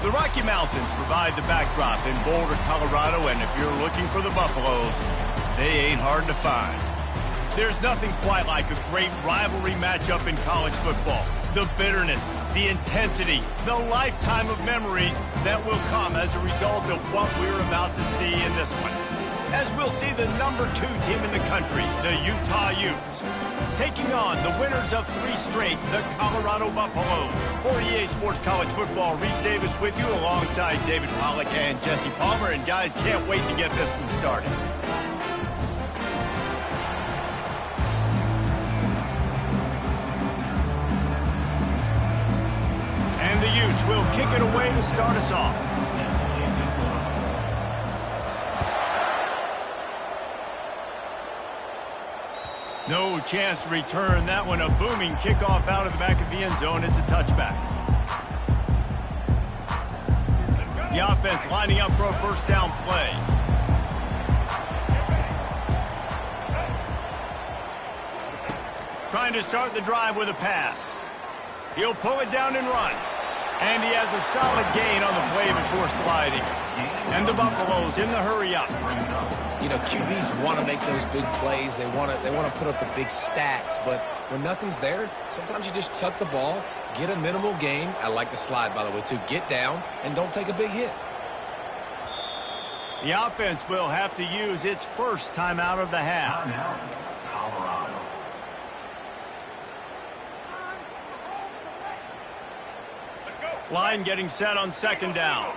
The Rocky Mountains provide the backdrop in Boulder, Colorado, and if you're looking for the Buffaloes, they ain't hard to find. There's nothing quite like a great rivalry matchup in college football. The bitterness, the intensity, the lifetime of memories that will come as a result of what we're about to see in this one. As we'll see the #2 team in the country, the Utah Utes, taking on the winners of 3 straight, the Colorado Buffaloes. For EA Sports College Football, Reese Davis with you alongside David Pollack and Jesse Palmer. And guys, can't wait to get this one started. And the Utes will kick it away to start us off. No chance to return that one. A booming kickoff out of the back of the end zone. It's a touchback. The offense lining up for a first down play. Trying to start the drive with a pass. He'll pull it down and run. And he has a solid gain on the play before sliding. And the Buffaloes in the hurry up. You know, QBs want to make those big plays. They want to put up the big stats. But when nothing's there, sometimes you just tuck the ball, get a minimal gain. I like the slide, by the way, too. Get down and don't take a big hit. The offense will have to use its first timeout of the half. Colorado. Line getting set on second down.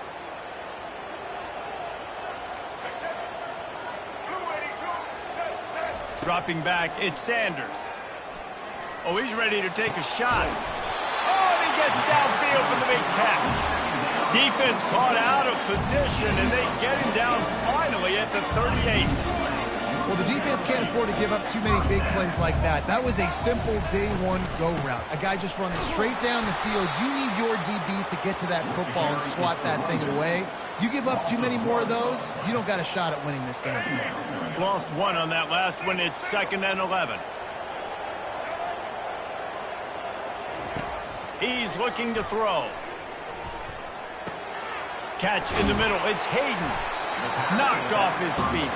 Dropping back, it's Sanders. Oh, he's ready to take a shot. Oh, and he gets downfield for the big catch. Defense caught out of position, and they get him down finally at the 38. Well, the defense can't afford to give up too many big plays like that. That was a simple day one go route. A guy just running straight down the field. You need your DBs to get to that football and swat that thing away. You give up too many more of those, you don't got a shot at winning this game. Lost one on that last one. It's 2nd and 11. He's looking to throw. Catch in the middle. It's Hayden. Knocked off his feet.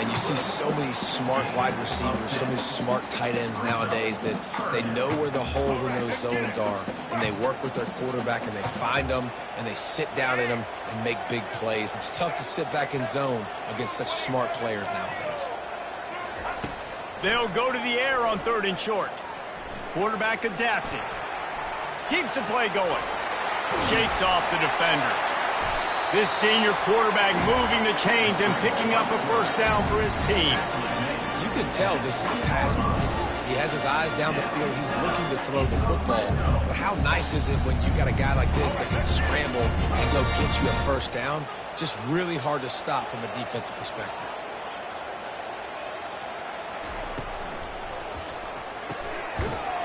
And you see so many smart wide receivers, so many smart tight ends nowadays that they know where the holes in those zones are, and they work with their quarterback, and they find them, and they sit down in them and make big plays. It's tough to sit back in zone against such smart players nowadays. They'll go to the air on 3rd and short. Quarterback adapting. Keeps the play going. Shakes off the defender. This senior quarterback moving the chains and picking up a first down for his team. You can tell this is a pass play. He has his eyes down the field. He's looking to throw the football. But how nice is it when you got a guy like this that can scramble and go get you a first down? Just really hard to stop from a defensive perspective.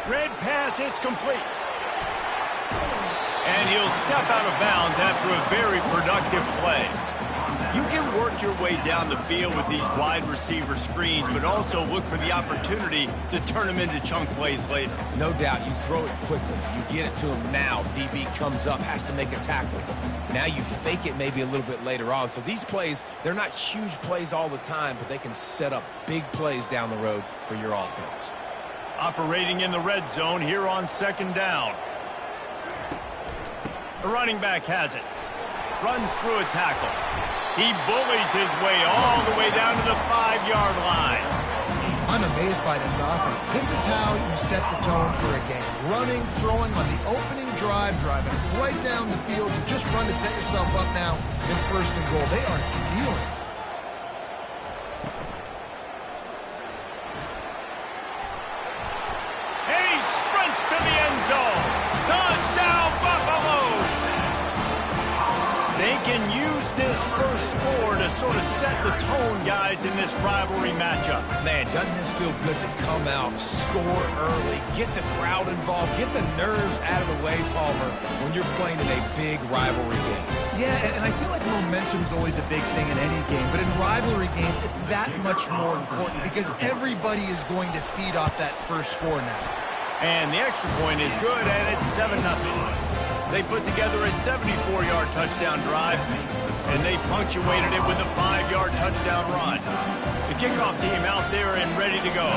Red pass, it's complete. And he'll step out of bounds after a very productive play. You can work your way down the field with these wide receiver screens, but also look for the opportunity to turn them into chunk plays later. No doubt, you throw it quickly. You get it to him now. DB comes up, has to make a tackle. Now you fake it maybe a little bit later on. So these plays, they're not huge plays all the time, but they can set up big plays down the road for your offense. Operating in the red zone here on 2nd down. The running back has it. Runs through a tackle. He bullies his way all the way down to the 5-yard line. I'm amazed by this offense. This is how you set the tone for a game. Running, throwing on the opening drive, driving right down the field. You just run to set yourself up now in 1st and goal. They are feeling it. And he sprints to the end zone. Touchdown, Buffalo! They can use this first score to sort of set the tone, guys, in this rivalry matchup. Man, doesn't this feel good to come out, score early, get the crowd involved, get the nerves out of the way, Palmer, when you're playing in a big rivalry game? Yeah, and I feel like momentum's always a big thing in any game, but in rivalry games, it's that much more important because everybody is going to feed off that first score now. And the extra point is good, and it's 7-0. They put together a 74-yard touchdown drive, and they punctuated it with a 5-yard touchdown run. The kickoff team out there and ready to go.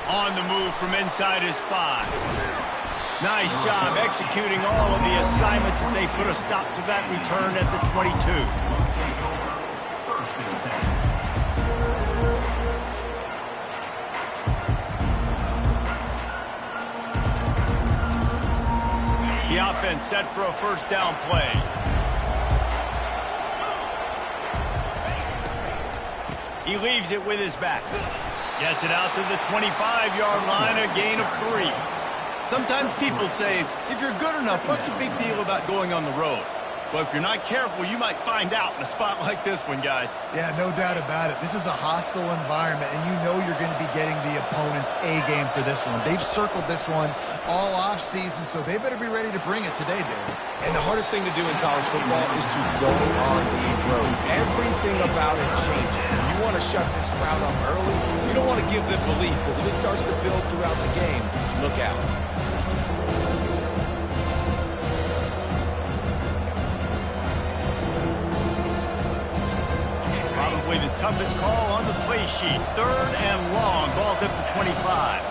On the move from inside his 5. Nice job executing all of the assignments as they put a stop to that return at the 22. The offense set for a first down play. He leaves it with his back. Gets it out to the 25-yard line, a gain of 3. Sometimes people say, if you're good enough, what's the big deal about going on the road? Well, if you're not careful, you might find out in a spot like this one, guys. Yeah, no doubt about it. This is a hostile environment, and you know you're going to be getting the opponent's A game for this one. They've circled this one all offseason, so they better be ready to bring it today, David. And the hardest thing to do in college football is to go on the road. Everything about it changes. If you want to shut this crowd up early, you don't want to give them belief, because if it starts to build throughout the game, look out. Probably the toughest call on the play sheet. 3rd and long. Ball's at the 25.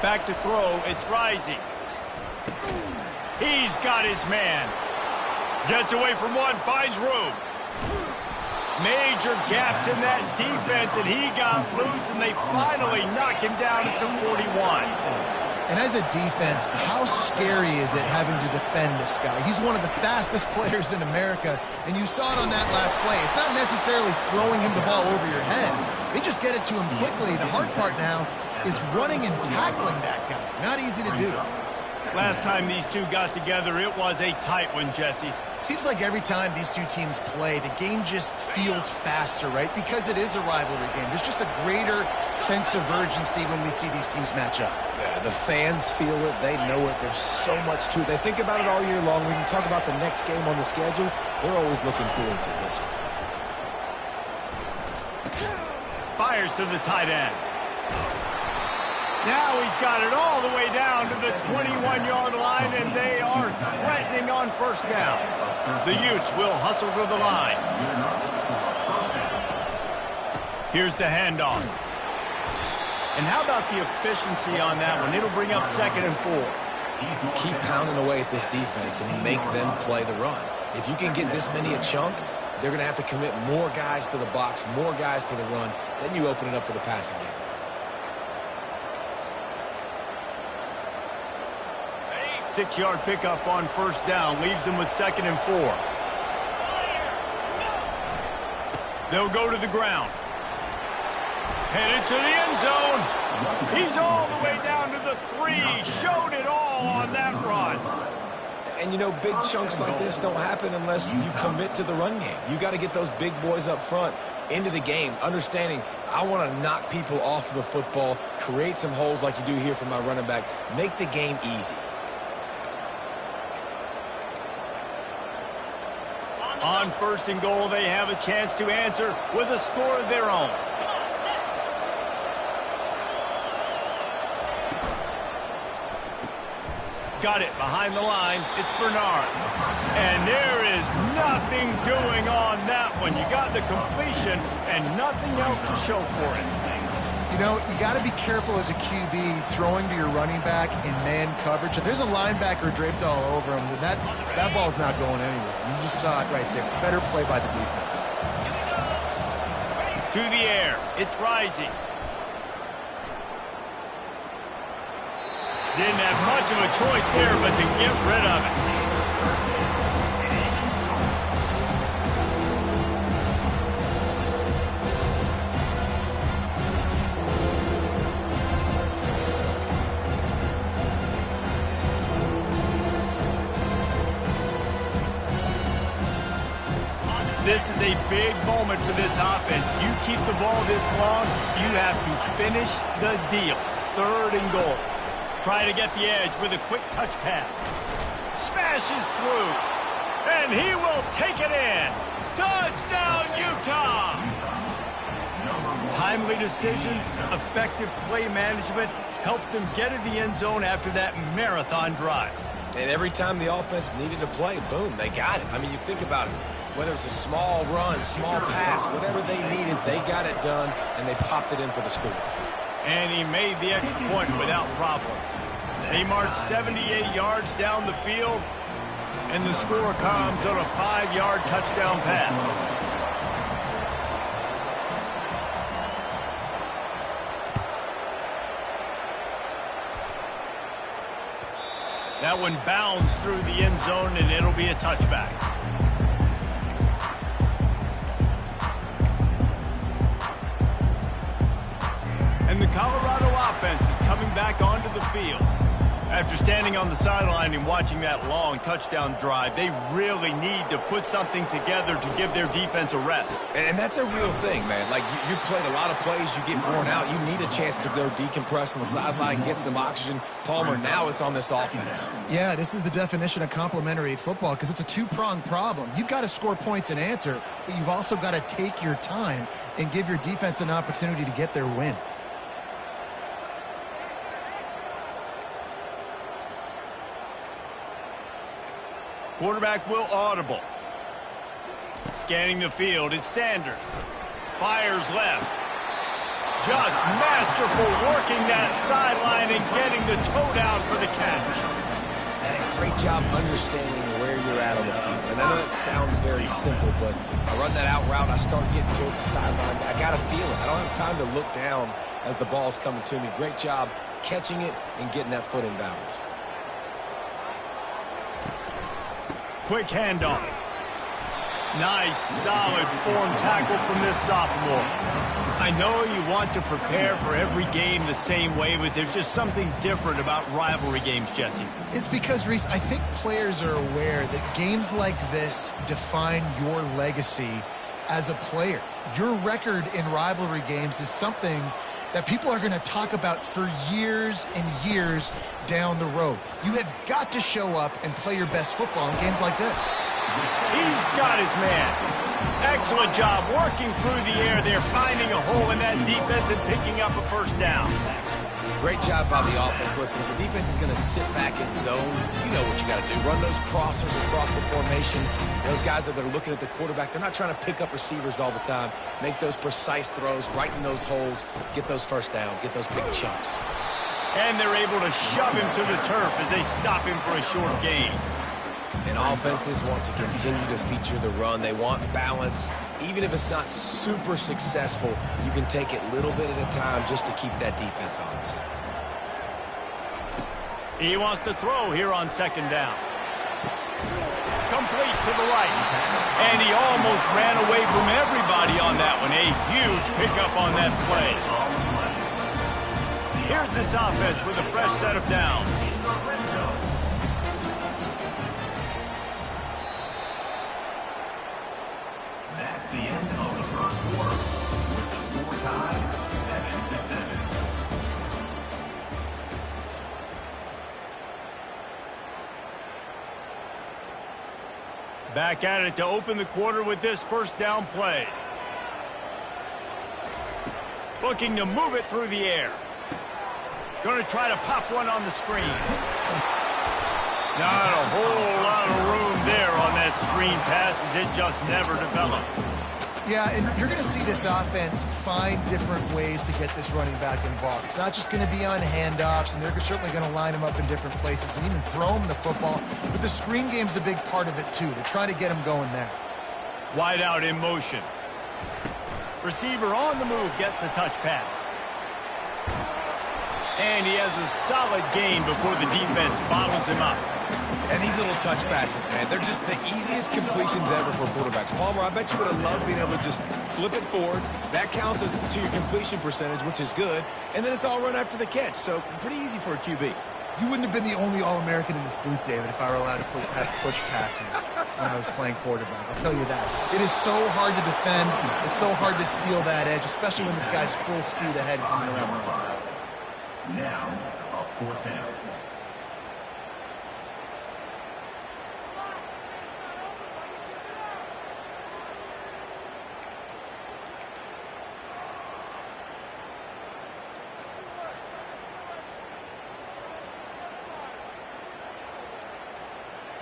Back to throw. It's Rising. He's got his man. Gets away from one. Finds room. Major gaps in that defense, and he got loose, and they finally knock him down at the 41. And as a defense, how scary is it having to defend this guy? He's one of the fastest players in America, and you saw it on that last play. It's not necessarily throwing him the ball over your head. They just get it to him quickly. The hard part now is running and tackling that guy. Not easy to do. Last time these two got together, it was a tight one, Jesse. Seems like every time these two teams play, the game just feels faster, right? Because it is a rivalry game. There's just a greater sense of urgency when we see these teams match up. Yeah, the fans feel it. They know it. There's so much to it. They think about it all year long. We can talk about the next game on the schedule. They're always looking forward to this one. Fires to the tight end. Now he's got it all the way down to the 21-yard line, and they are threatening on first down. The Utes will hustle to the line. Here's the handoff. And how about the efficiency on that one? It'll bring up 2nd and 4. Keep pounding away at this defense and make them play the run. If you can get this many a chunk, they're going to have to commit more guys to the box, more guys to the run. Then you open it up for the passing game. 6-yard pickup on first down. Leaves them with 2nd and 4. They'll go to the ground. Headed to the end zone. He's all the way down to the 3. Showed it all on that run. And, you know, big chunks like this don't happen unless you commit to the run game. You got to get those big boys up front into the game, understanding I want to knock people off the football, create some holes like you do here for my running back, make the game easy. On 1st and goal, they have a chance to answer with a score of their own. Got it behind the line. It's Bernard. And there is nothing doing on that one. You got the completion and nothing else to show for it. You know, you got to be careful as a QB throwing to your running back in man coverage. If there's a linebacker draped all over him, then that ball's not going anywhere. You just saw it right there. Better play by the defense. To the air. It's Rising. Didn't have much of a choice there, but to get rid of it. This is a big moment for this offense. You keep the ball this long, you have to finish the deal. 3rd and goal. Try to get the edge with a quick touch pass. Smashes through. And he will take it in. Touchdown, Utah! Timely decisions, effective play management helps him get in the end zone after that marathon drive. And every time the offense needed to play, boom, they got it. I mean, you think about it. Whether it's a small run, small pass, whatever they needed, they got it done, and they popped it in for the score. And he made the extra point without problem. They marched 78 yards down the field, and the score comes on a 5-yard touchdown pass. That one bounds through the end zone, and it'll be a touchback. And the Colorado offense is coming back onto the field. After standing on the sideline and watching that long touchdown drive, they really need to put something together to give their defense a rest. And that's a real thing, man. Like, you played a lot of plays, you get worn out. You need a chance to go decompress on the sideline, get some oxygen. Palmer, now it's on this offense. Yeah, this is the definition of complementary football because it's a two-pronged problem. You've got to score points and answer, but you've also got to take your time and give your defense an opportunity to get their win. Quarterback will audible. Scanning the field, it's Sanders. Fires left. Just masterful working that sideline and getting the toe down for the catch. And a great job understanding where you're at on the field. And I know it sounds very simple, but I run that out route, I start getting towards the sidelines. I got to feel it. I don't have time to look down as the ball's coming to me. Great job catching it and getting that foot in bounds. Quick handoff. Nice, solid form tackle from this sophomore. I know you want to prepare for every game the same way, but there's just something different about rivalry games, Jesse. It's because, Reese, I think players are aware that games like this define your legacy as a player. Your record in rivalry games is something that people are going to talk about for years and years down the road. You have got to show up and play your best football in games like this. He's got his man. Excellent job working through the air there, finding a hole in that defense and picking up a first down. Great job by the offense. Listen, if the defense is going to sit back in zone, you know what you got to do. Run those crossers across the formation. Those guys that are looking at the quarterback, they're not trying to pick up receivers all the time. Make those precise throws, right in those holes, get those first downs, get those big chunks. And they're able to shove him to the turf as they stop him for a short gain. And offenses want to continue to feature the run. They want balance. Even if it's not super successful, you can take it little bit at a time just to keep that defense honest. He wants to throw here on second down. Complete to the right. And he almost ran away from everybody on that one. A huge pickup on that play. Here's this offense with a fresh set of downs. That's the end of the first quarter. With the score tied 7-7. Back at it to open the quarter with this first down play. Looking to move it through the air. Going to try to pop one on the screen. Not a whole lot of room there on that screen pass as it just never developed. Yeah, and you're going to see this offense find different ways to get this running back involved. It's not just going to be on handoffs, and they're certainly going to line him up in different places and even throw him the football. But the screen game's a big part of it, too. They're trying to get him going there. Wide out in motion. Receiver on the move gets the touch pass. And he has a solid gain before the defense bottles him up. And these little touch passes, man, they're just the easiest completions ever for quarterbacks. Palmer, I bet you would have loved being able to just flip it forward. That counts as to your completion percentage, which is good. And then it's all run after the catch, so pretty easy for a QB. You wouldn't have been the only All-American in this booth, David, if I were allowed to push passes when I was playing quarterback. I'll tell you that. It is so hard to defend. It's so hard to seal that edge, especially when this guy's full speed ahead coming around the outside. Now, a fourth down.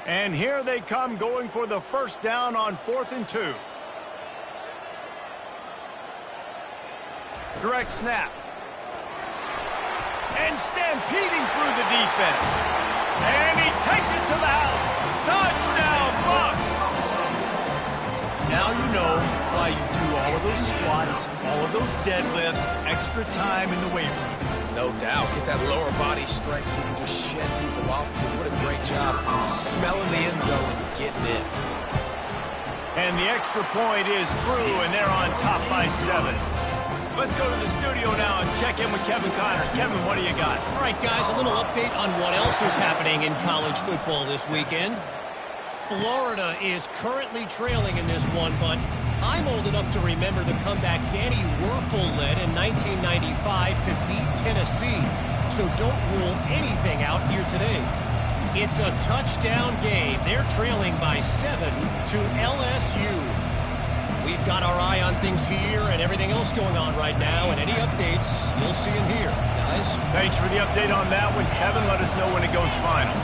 And here they come going for the first down on 4th and 2. Direct snap. And stampeding through the defense. And he takes it to the house. Touchdown, Bucks! Now you know why you do all of those squats, all of those deadlifts, extra time in the weight room. No doubt. Get that lower body strength so you can just shed people off. What a great job smelling the end zone and getting in. And the extra point is true, and they're on top by 7. Let's go to the studio now and check in with Kevin Connors. Kevin, what do you got? All right, guys, a little update on what else is happening in college football this weekend. Florida is currently trailing in this one, but I'm old enough to remember the comeback Danny Werfel led in 1995 to beat Tennessee. So don't rule anything out here today. It's a touchdown game. They're trailing by 7 to LSU. We've got our eye on things here and everything else going on right now, and any updates you'll see in here, guys. Thanks for the update on that one, Kevin. Let us know when it goes final.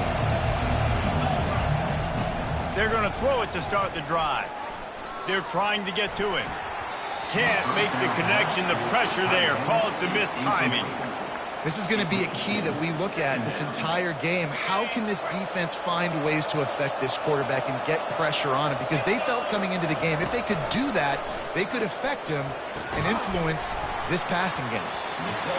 They're going to throw it to start the drive. They're trying to get to him. Can't make the connection. The pressure there caused the missed timing. This is going to be a key that we look at this entire game. How can this defense find ways to affect this quarterback and get pressure on him? Because they felt coming into the game, if they could do that, they could affect him and influence this passing game.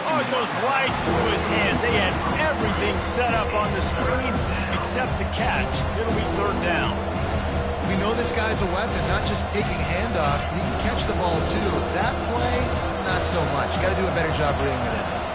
Oh, it goes right through his hands. They had everything set up on the screen except the catch. It'll be 3rd down. We know this guy's a weapon, not just taking handoffs, but he can catch the ball too. That play, not so much. You got to do a better job reading it in.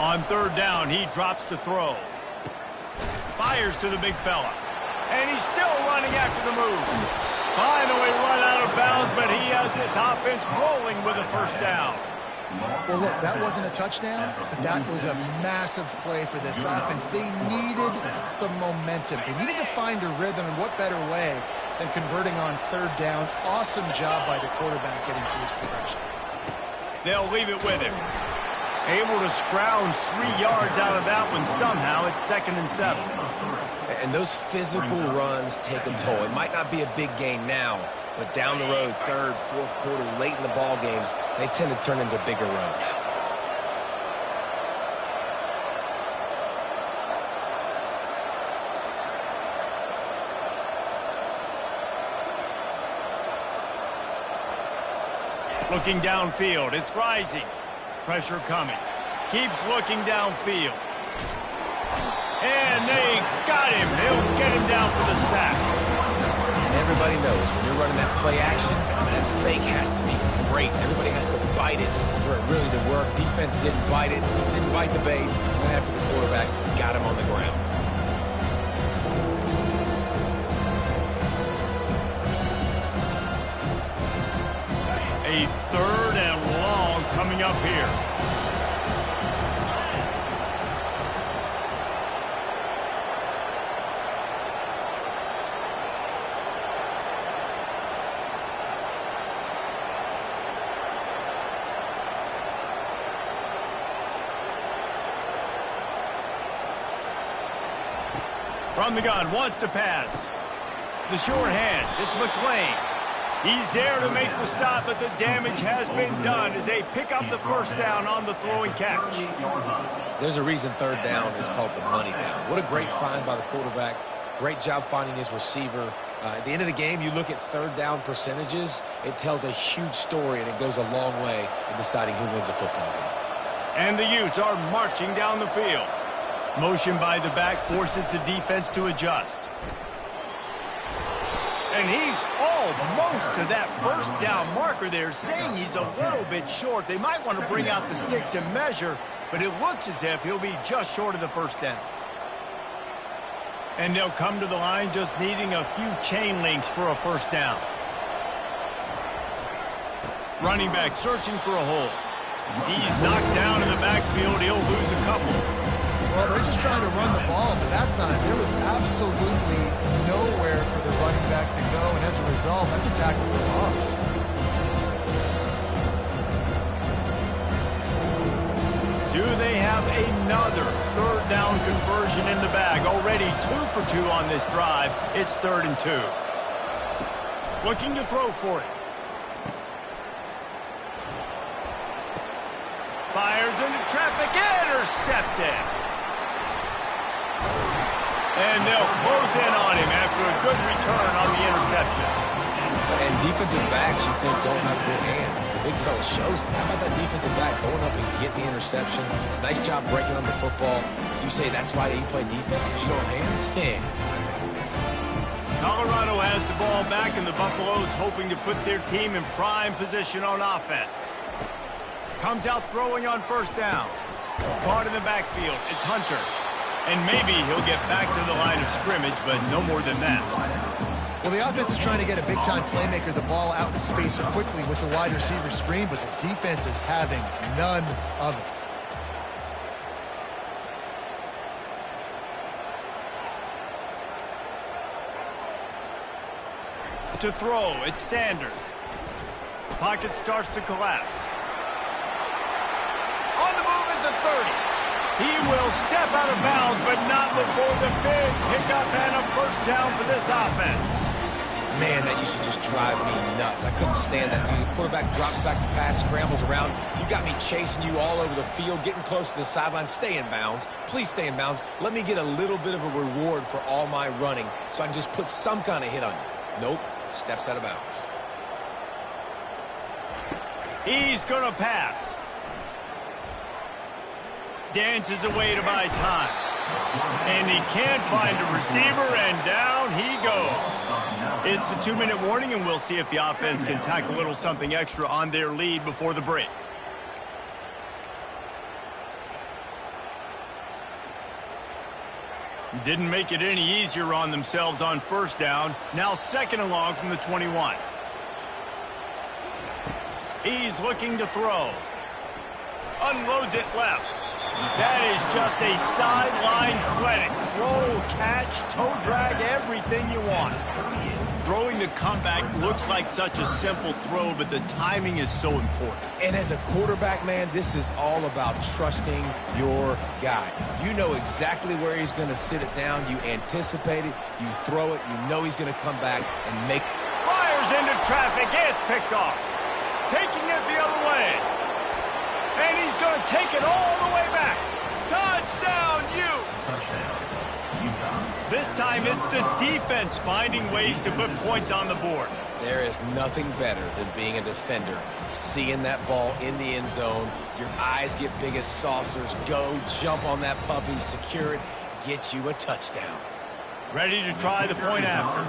On 3rd down, he drops to throw. Fires to the big fella. And he's still running after the move. Finally run out of bounds, but he has this offense rolling with a 1st down. Well, look, that wasn't a touchdown, but that was a massive play for this offense. They needed some momentum. They needed to find a rhythm, and what better way than converting on 3rd down. Awesome job by the quarterback getting through his progression. They'll leave it with him. Able to scrounge 3 yards out of that one somehow. It's 2nd and 7. And those physical runs take a toll. It might not be a big gain now, but down the road, 3rd, 4th quarter, late in the ball games, they tend to turn into bigger runs. Looking downfield. It's rising. Pressure coming. Keeps looking downfield. And they got him. They'll get him down for the sack. And everybody knows when you're running that play action, that fake has to be great. Everybody has to bite it for it really to work. Defense didn't bite it, didn't bite the bait. Went after the quarterback, got him on the ground. A 3rd and long coming up here. From the gun, wants to pass. The short hands, it's McClain. He's there to make the stop, but the damage has been done as they pick up the 1st down on the throw and catch. There's a reason 3rd down is called the money down. What a great find by the quarterback. Great job finding his receiver. At the end of the game, you look at 3rd down percentages. It tells a huge story, and it goes a long way in deciding who wins a football game. And the Utes are marching down the field. Motion by the back forces the defense to adjust. And he's almost to that first down marker there, saying he's a little bit short. They might want to bring out the sticks and measure, but it looks as if he'll be just short of the first down. And they'll come to the line just needing a few chain links for a first down. Running back searching for a hole. He's knocked down in the backfield. He'll lose a couple. Well, they're just trying to run the ball, but that time there was absolutely nowhere for the running back to go, and as a result, that's a tackle for loss. Do they have another third down conversion in the bag? Already 2 for 2 on this drive. It's 3rd and 2. Looking to throw for it. Fires into traffic, intercepted. And they'll close in on him after a good return on the interception. And defensive backs, you think, don't have good hands. The big fella shows them. How about that defensive back going up and getting the interception? Nice job breaking on the football. You say that's why you play defense, because you don't have hands? Yeah. Colorado has the ball back, and the Buffaloes hoping to put their team in prime position on offense. Comes out throwing on first down. Caught in the backfield. It's Hunter. And maybe he'll get back to the line of scrimmage, but no more than that. Well, the offense is trying to get a big-time playmaker the ball out in space quickly with the wide receiver screen, but the defense is having none of it. To throw, it's Sanders. Pocket starts to collapse. On the move at the 30. He will step out of bounds, but not before the big pickup and a first down for this offense. Man, that used to just drive me nuts. I couldn't stand that. The quarterback drops back the pass, scrambles around. You got me chasing you all over the field, getting close to the sideline. Stay in bounds. Please stay in bounds. Let me get a little bit of a reward for all my running so I can just put some kind of hit on you. Nope. Steps out of bounds. He's going to pass. Dances away to buy time. And he can't find a receiver, and down he goes. It's a 2-minute warning, and we'll see if the offense can tack a little something extra on their lead before the break. Didn't make it any easier on themselves on first down. Now 2nd and long from the 21. He's looking to throw. Unloads it left. That is just a sideline clinic. Throw, catch, toe drag, everything you want. Throwing the comeback looks like such a simple throw, but the timing is so important. And as a quarterback, man, this is all about trusting your guy. You know exactly where he's going to sit it down. You anticipate it. You throw it. You know he's going to come back and make... Fires into traffic. It's picked off. Taking it the other way. And he's going to take it all the way back. Touchdown, Utes! This time it's the defense finding ways to put points on the board. There is nothing better than being a defender. Seeing that ball in the end zone, your eyes get big as saucers. Go, jump on that puppy, secure it, get you a touchdown. Ready to try the point after.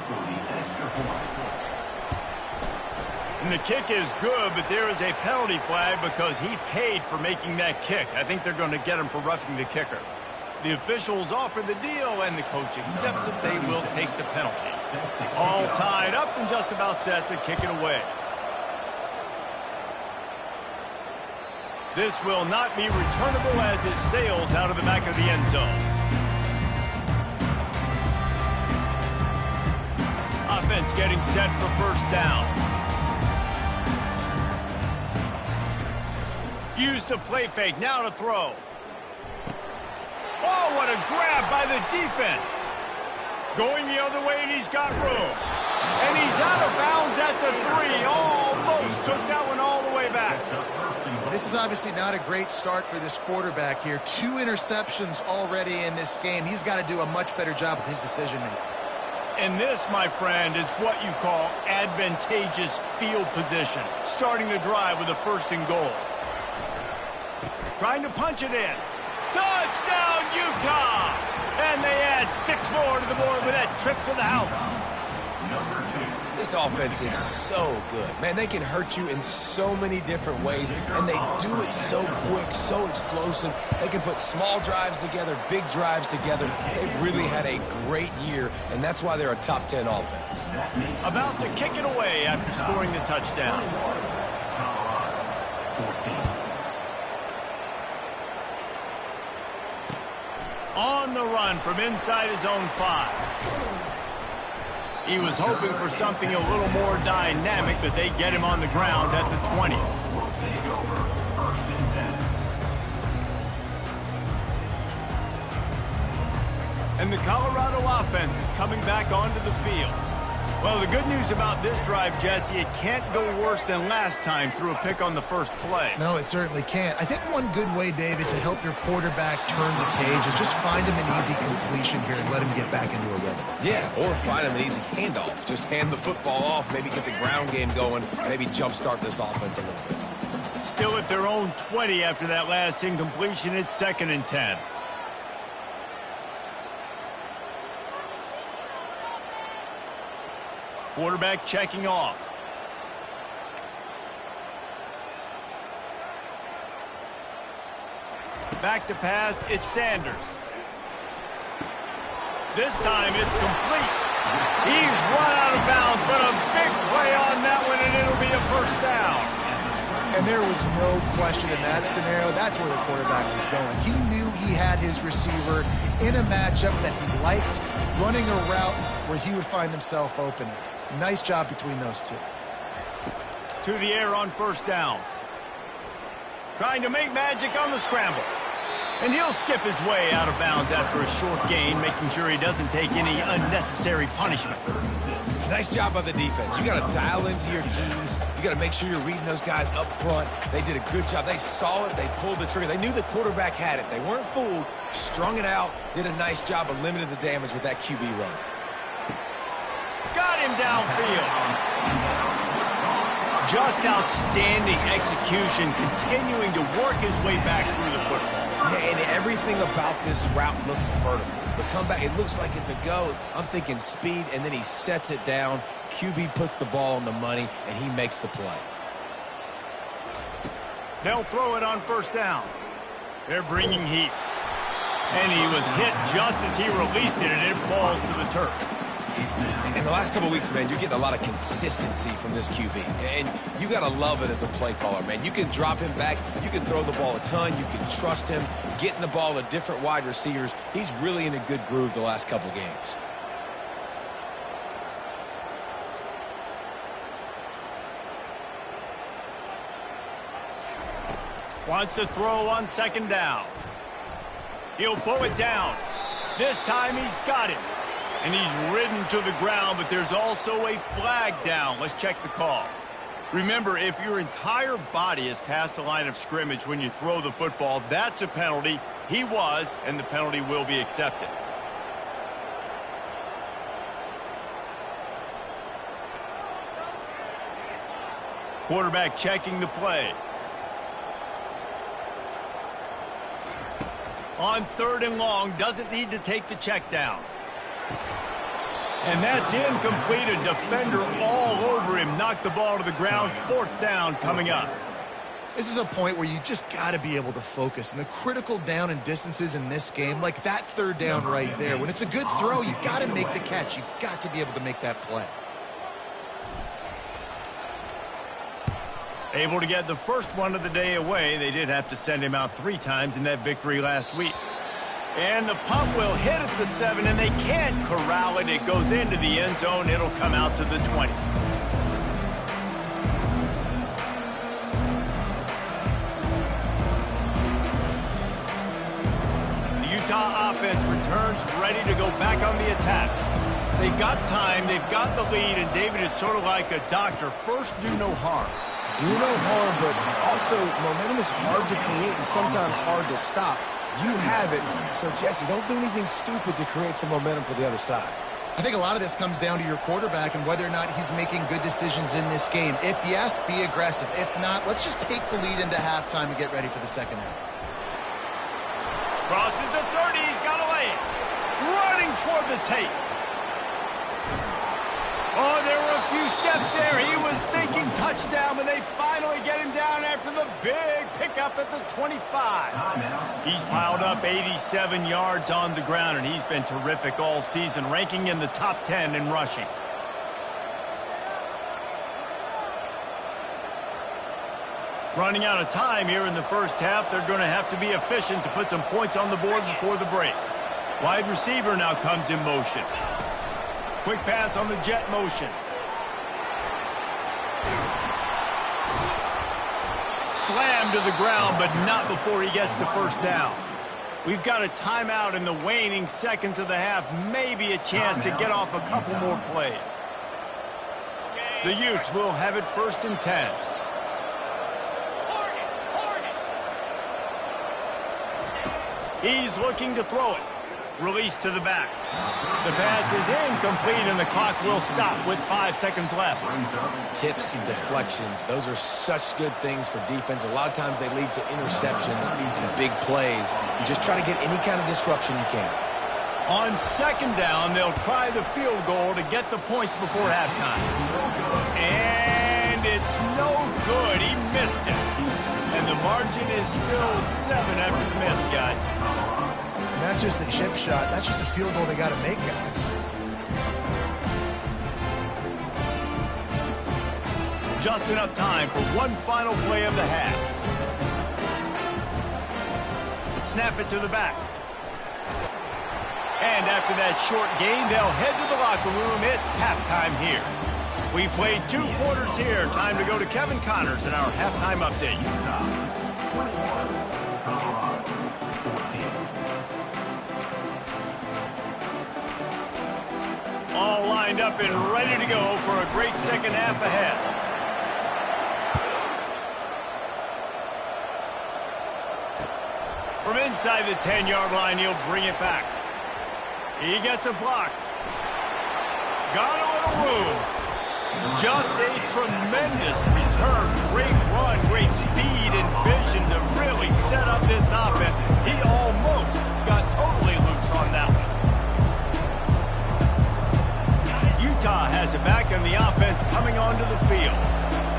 And the kick is good, but there is a penalty flag because he paid for making that kick. I think they're going to get him for roughing the kicker. The officials offer the deal, and the coach accepts it. They will take the penalty. All tied up and just about set to kick it away. This will not be returnable as it sails out of the back of the end zone. Offense getting set for first down. Use the play fake, now to throw. Oh, what a grab by the defense. Going the other way, and he's got room. And he's out of bounds at the 3. Almost took that one all the way back. This is obviously not a great start for this quarterback here. 2 interceptions already in this game. He's got to do a much better job with his decision-making. And this, my friend, is what you call advantageous field position. Starting the drive with a 1st and goal. Trying to punch it in. Touchdown, Utah! And they add 6 more to the board with that trip to the house. Number 2. This offense is so good. Man, they can hurt you in so many different ways, and they do it so quick, so explosive. They can put small drives together, big drives together. They've really had a great year, and that's why they're a top 10 offense. About to kick it away after scoring the touchdown. On the run from inside his own 5. He was hoping for something a little more dynamic, but they get him on the ground at the 20. And the Colorado offense is coming back onto the field. Well, the good news about this drive, Jesse, it can't go worse than last time through a pick on the first play. No, it certainly can't. I think one good way, David, to help your quarterback turn the page is just find him an easy completion here and let him get back into a rhythm. Yeah, or find him an easy handoff. Just hand the football off, maybe get the ground game going, maybe jumpstart this offense a little bit. Still at their own 20 after that last incompletion. It's 2nd and 10. Quarterback checking off. Back to pass, it's Sanders. This time it's complete. He's run out of bounds, but a big play on that one, and it'll be a first down. And there was no question in that scenario. That's where the quarterback was going. He knew he had his receiver in a matchup that he liked, running a route where he would find himself open. Nice job between those two. To the air on first down. Trying to make magic on the scramble. And he'll skip his way out of bounds after a short gain, making sure he doesn't take any unnecessary punishment. Nice job by the defense. You got to dial into your keys. You got to make sure you're reading those guys up front. They did a good job. They saw it. They pulled the trigger. They knew the quarterback had it. They weren't fooled. Strung it out. Did a nice job of limiting the damage with that QB run. Got him downfield. Just outstanding execution, continuing to work his way back through the football. Yeah, and everything about this route looks vertical. The comeback, it looks like it's a go. I'm thinking speed, and then he sets it down. QB puts the ball on the money, and he makes the play. They'll throw it on first down. They're bringing heat. And he was hit just as he released it, and it falls to the turf. In the last couple of weeks, man, you're getting a lot of consistency from this QB. And you got to love it as a play caller, man. You can drop him back. You can throw the ball a ton. You can trust him, getting the ball to different wide receivers. He's really in a good groove the last couple of games. Wants to throw on second down. He'll pull it down. This time he's got it. And he's ridden to the ground, but there's also a flag down. Let's check the call. Remember, if your entire body is past the line of scrimmage when you throw the football, that's a penalty. He was, and the penalty will be accepted. Quarterback checking the play. On 3rd and long, doesn't need to take the check down. And that's incomplete. A defender all over him. Knocked the ball to the ground. 4th down coming up. This is a point where you just got to be able to focus. And the critical down and distances in this game, like that 3rd down right there, when it's a good throw, you got to make the catch. You got to be able to make that play. Able to get the first one of the day away. They did have to send him out 3 times in that victory last week. And the punt will hit at the 7, and they can't corral it. It goes into the end zone. It'll come out to the 20. The Utah offense returns ready to go back on the attack. They've got time. They've got the lead, and David, it's sort of like a doctor. First, do no harm. Do no harm, but also momentum is hard to create and sometimes hard to stop. You have it. So, Jesse, don't do anything stupid to create some momentum for the other side. I think a lot of this comes down to your quarterback and whether or not he's making good decisions in this game. If yes, be aggressive. If not, let's just take the lead into halftime and get ready for the second half. Crosses the 30. He's got to lay it. Running toward the tape. Oh, there were a few steps there. He was thinking touchdown, but they finally get him down after the big pickup at the 25. He's piled up 87 yards on the ground, and he's been terrific all season, ranking in the top 10 in rushing. Running out of time here in the first half. They're going to have to be efficient to put some points on the board before the break. Wide receiver now comes in motion. Quick pass on the jet motion. Slammed to the ground, but not before he gets the first down. We've got a timeout in the waning seconds of the half. Maybe a chance to get off a couple more plays. The Utes will have it 1st and 10. He's looking to throw it. Release to the back. The pass is incomplete, and the clock will stop with 5 seconds left. Tips and deflections, those are such good things for defense. A lot of times they lead to interceptions and big plays. You just try to get any kind of disruption you can. On 2nd down, they'll try the field goal to get the points before halftime. And it's no good. He missed it. And the margin is still 7 after the miss, guys. And that's just a chip shot. That's just a field goal they got to make, guys. Just enough time for one final play of the half. Snap it to the back. And after that short gain, they'll head to the locker room. It's halftime here. We played 2 quarters here. Time to go to Kevin Connors in our halftime update. All lined up and ready to go for a great second half ahead. From inside the 10-yard line, he'll bring it back. He gets a block. Got a little room. Just a tremendous return. Great run, great speed and vision to really set up this offense. He almost got totally loose on that one. Utah has it back, and the offense coming onto the field.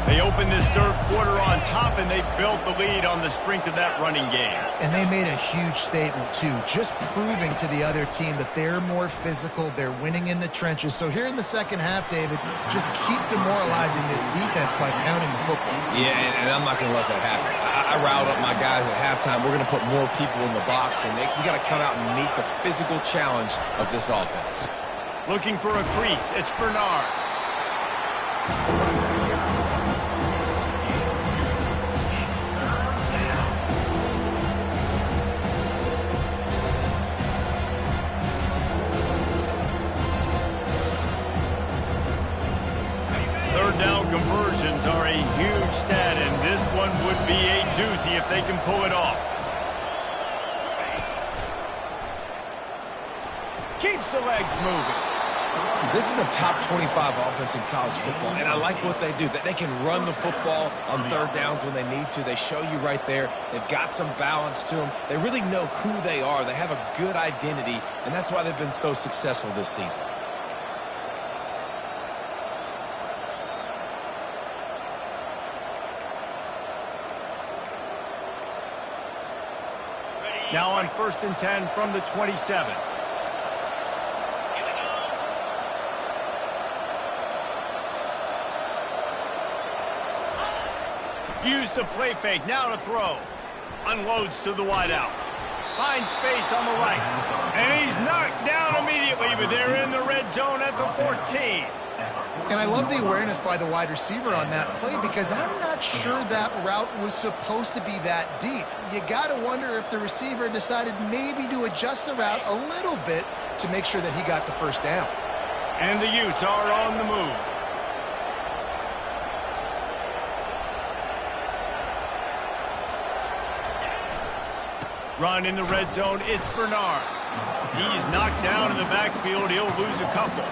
They opened this 3rd quarter on top, and they built the lead on the strength of that running game. And they made a huge statement, too, just proving to the other team that they're more physical, they're winning in the trenches. So here in the second half, David, just keep demoralizing this defense by pounding the football. Yeah, and I'm not going to let that happen. I riled up my guys at halftime. We're going to put more people in the box, and we got to come out and meet the physical challenge of this offense. Looking for a crease, it's Bernard. 3rd down conversions are a huge stat, and this one would be a doozy if they can pull it off. Keeps the legs moving. This is a top 25 offense in college football, and I like what they do. They can run the football on 3rd downs when they need to. They show you right there. They've got some balance to them. They really know who they are. They have a good identity, and that's why they've been so successful this season. Now on 1st and 10 from the 27. Use the play fake, now to throw. Unloads to the wideout. Finds space on the right. And he's knocked down immediately, but they're in the red zone at the 14. And I love the awareness by the wide receiver on that play, because I'm not sure that route was supposed to be that deep. You got to wonder if the receiver decided maybe to adjust the route a little bit to make sure that he got the first down. And the Utes are on the move. Run in the red zone, it's Bernard. He's knocked down in the backfield. He'll lose a couple.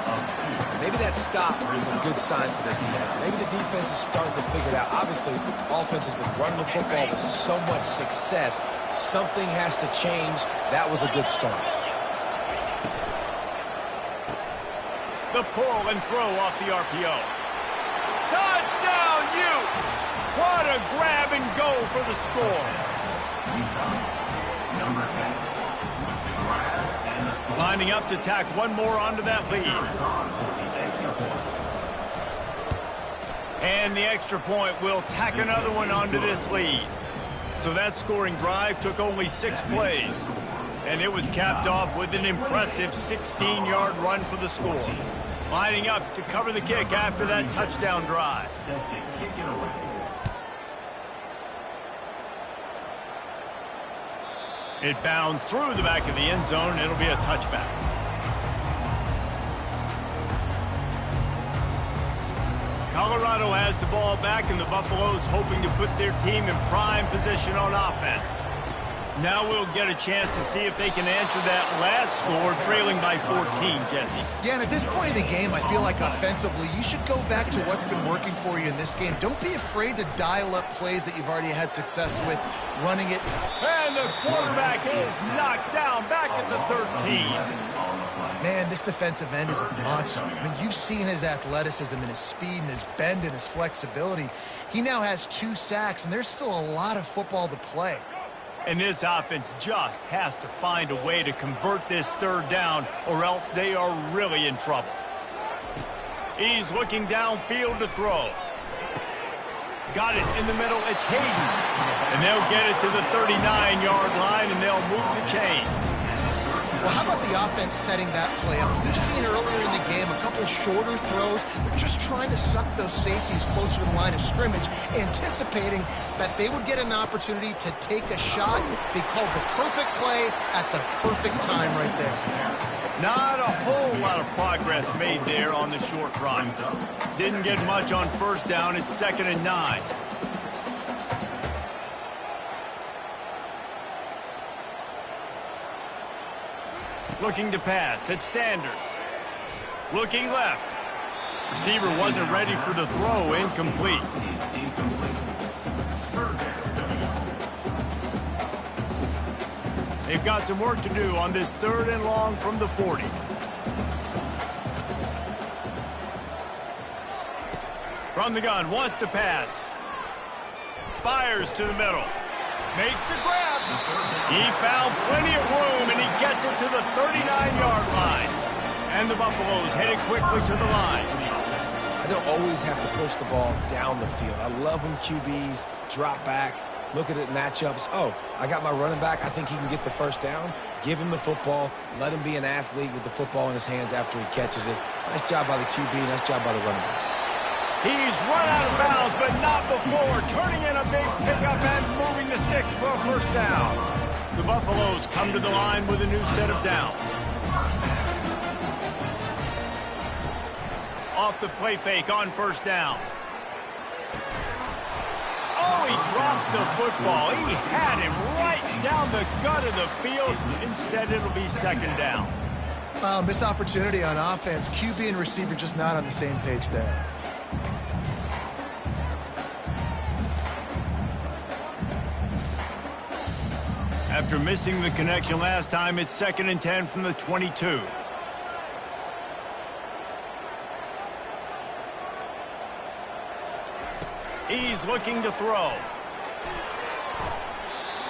Maybe that stop is a good sign for this defense. Maybe the defense is starting to figure it out. Obviously, offense has been running the football with so much success. Something has to change. That was a good start. The the pull and throw off the RPO. Touchdown, Utes! What a grab and go for the score. Number 10 with the grab and the score. Lining up to tack one more onto that lead. And the extra point will tack another one onto this lead. So that scoring drive took only 6 plays. And it was capped off with an impressive 16-yard run for the score. Lining up to cover the kick after that touchdown drive. Set to kick it away. It bounds through the back of the end zone. It'll be a touchback. Colorado has the ball back, and the Buffaloes hoping to put their team in prime position on offense. Now we'll get a chance to see if they can answer that last score, trailing by 14, Jesse. Yeah, and at this point in the game, I feel like offensively, you should go back to what's been working for you in this game. Don't be afraid to dial up plays that you've already had success with, running it. And the quarterback is knocked down back at the 13. Man, this defensive end is a monster. I mean, you've seen his athleticism and his speed and his bend and his flexibility. He now has 2 sacks, and there's still a lot of football to play. And this offense just has to find a way to convert this third down, or else they are really in trouble. He's looking downfield to throw. Got it in the middle. It's Hayden. And they'll get it to the 39-yard line, and they'll move the chains. Well, how about the offense setting that play up? We've seen earlier in the game a couple shorter throws. They're just trying to suck those safeties closer to the line of scrimmage, anticipating that they would get an opportunity to take a shot. They called the perfect play at the perfect time right there. Not a whole lot of progress made there on the short run. Didn't get much on first down. It's 2nd and 9. Looking to pass. It's Sanders. Looking left. Receiver wasn't ready for the throw. Incomplete. They've got some work to do on this 3rd and long from the 40. From the gun. Wants to pass. Fires to the middle. Makes the grab. He found plenty of room, and he gets it to the 39-yard line. And the Buffaloes headed quickly to the line. I don't always have to push the ball down the field. I love when QBs drop back, look at it matchups. Oh, I got my running back. I think he can get the first down. Give him the football. Let him be an athlete with the football in his hands after he catches it. Nice job by the QB. Nice job by the running back. He's run out of bounds, but not before. Turning in a big pickup and moving the sticks for a first down. The Buffaloes come to the line with a new set of downs. Off the play fake on first down. Oh, he drops the football. He had him right down the gut of the field. Instead, it'll be 2nd down. Missed opportunity on offense. QB and receiver just not on the same page there. After missing the connection last time, it's 2nd and 10 from the 22. He's looking to throw.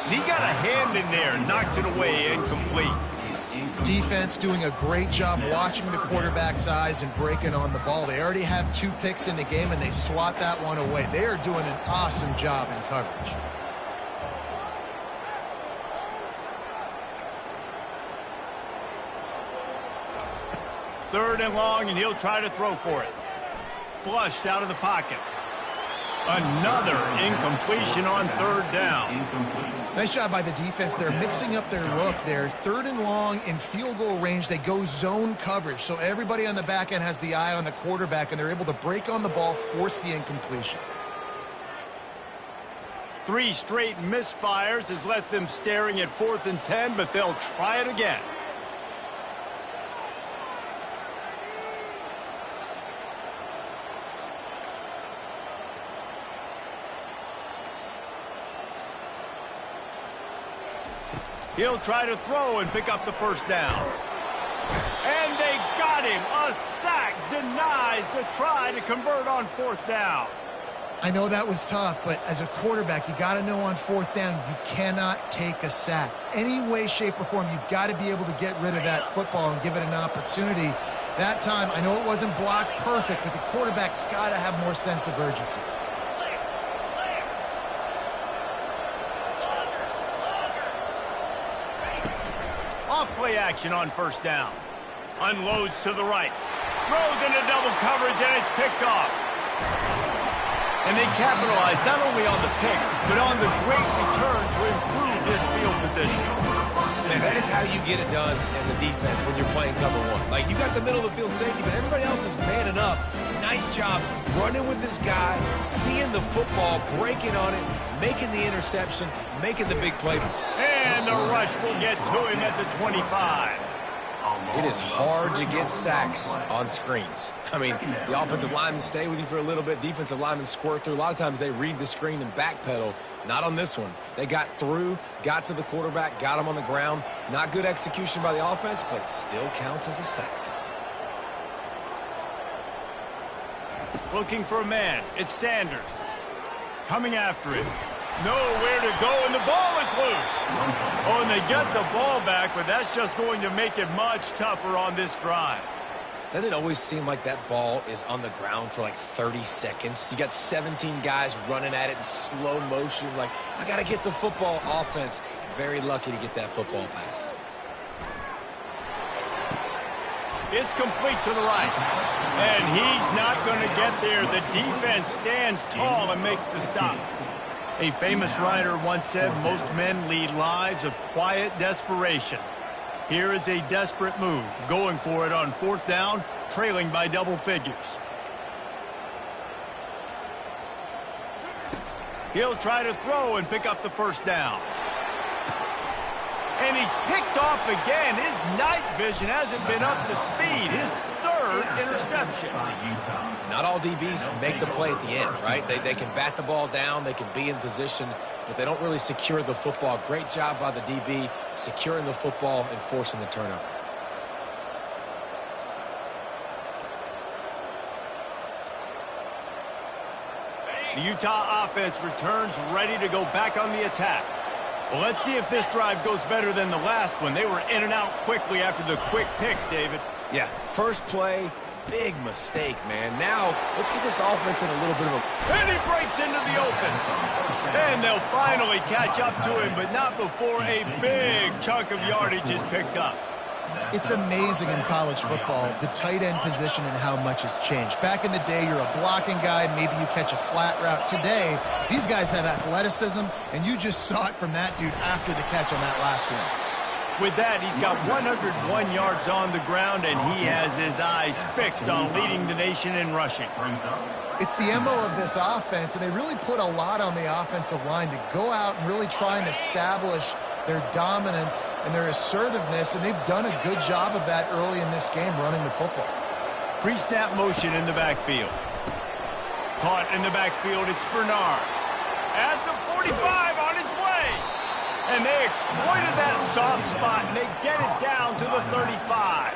And he got a hand in there, knocks it away, incomplete. Defense doing a great job watching the quarterback's eyes and breaking on the ball. They already have 2 picks in the game, and they swat that one away. They are doing an awesome job in coverage. Third and long, and he'll try to throw for it. Flushed out of the pocket. Another incompletion on 3rd down. Nice job by the defense. They're mixing up their look. They're 3rd and long in field goal range. They go zone coverage, so everybody on the back end has the eye on the quarterback, and they're able to break on the ball, force the incompletion. 3 straight misfires has left them staring at 4th and 10, but they'll try it again. He'll try to throw and pick up the first down. And they got got him. A sack denies the try to convert on 4th down. I know that was tough, but as a quarterback, you got to know on 4th down, you cannot take a sack. Any way, shape, or form, you've got to be able to get rid of that football and give it an opportunity. That time, I know it wasn't blocked perfect, but the quarterback's got to have more sense of urgency. Off play action on 1st down. Unloads to the right. Throws into double coverage, and it's picked off. And they capitalize not only on the pick, but on the great return to improve this field position. Man, that is how you get it done as a defense when you're playing cover 1. Like, you got the middle of the field safety, but everybody else is manning up. Nice job running with this guy, seeing the football, breaking on it, making the interception, making the big play. And the rush will get to him at the 25. It is hard to get sacks on screens. I mean, the offensive linemen stay with you for a little bit. Defensive linemen squirt through. A lot of times they read the screen and backpedal. Not on this one. They got through, got to the quarterback, got him on the ground. Not good execution by the offense, but it still counts as a sack. Looking for a man. It's Sanders. Coming after it. Nowhere to go, and the ball is loose. Oh, and they get the ball back, but that's just going to make it much tougher on this drive. Doesn't it always seem like that ball is on the ground for like 30 seconds? You got 17 guys running at it in slow motion. Like, I got to get the football. Offense, very lucky to get that football back. It's complete to the right. And he's not going to get there. The defense stands tall and makes the stop. A famous writer once said, most men lead lives of quiet desperation. Here is a desperate move, going for it on 4th down, trailing by double figures. He'll try to throw and pick up the 1st down. And he's picked off again. His night vision hasn't been up to speed. His 3rd interception. Not all DBs make the play at the end, right? They can bat the ball down, they can be in position, but they don't really secure the football. Great job by the DB securing the football and forcing the turnover. The Utah offense returns ready to go back on the attack. Well, let's see if this drive goes better than the last one. They were in and out quickly after the quick pick, David. Yeah, first play, big mistake, man. Now, let's get this offense in a little bit of a... And he breaks into the open. And they'll finally catch up to him, but not before a big chunk of yardage is picked up. It's amazing in college football, the tight end position and how much has changed. Back in the day, you're a blocking guy, maybe you catch a flat route. Today, these guys have athleticism, and you just saw it from that dude after the catch on that last one. With that, he's got 101 yards on the ground, and he has his eyes fixed on leading the nation in rushing. It's the MO of this offense, and they really put a lot on the offensive line to go out and really try and establish their dominance and their assertiveness, and they've done a good job of that early in this game running the football. Pre-snap motion in the backfield. Caught in the backfield, it's Bernard. At the 45 on his way. And they exploited that soft spot, and they get it down to the 35.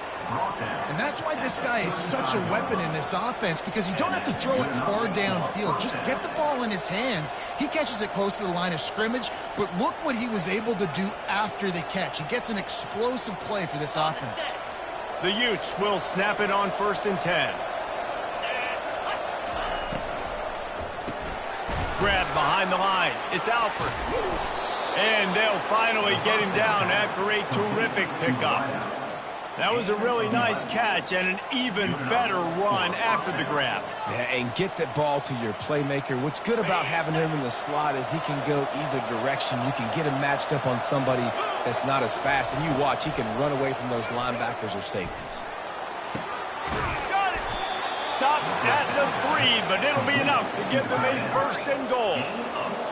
And that's why this guy is such a weapon in this offense, because you don't have to throw it far downfield. Just get the ball in his hands. He catches it close to the line of scrimmage, but look what he was able to do after the catch. He gets an explosive play for this offense. The Utes will snap it on 1st and 10. Grab behind the line. It's Alford. And they'll finally get him down after a terrific pickup. That was a really nice catch and an even better run after the grab. Yeah, and get that ball to your playmaker. What's good about having him in the slot is he can go either direction. You can get him matched up on somebody that's not as fast, and you watch, he can run away from those linebackers or safeties. Got it. Stop at the 3, but it'll be enough to give them a 1st and goal.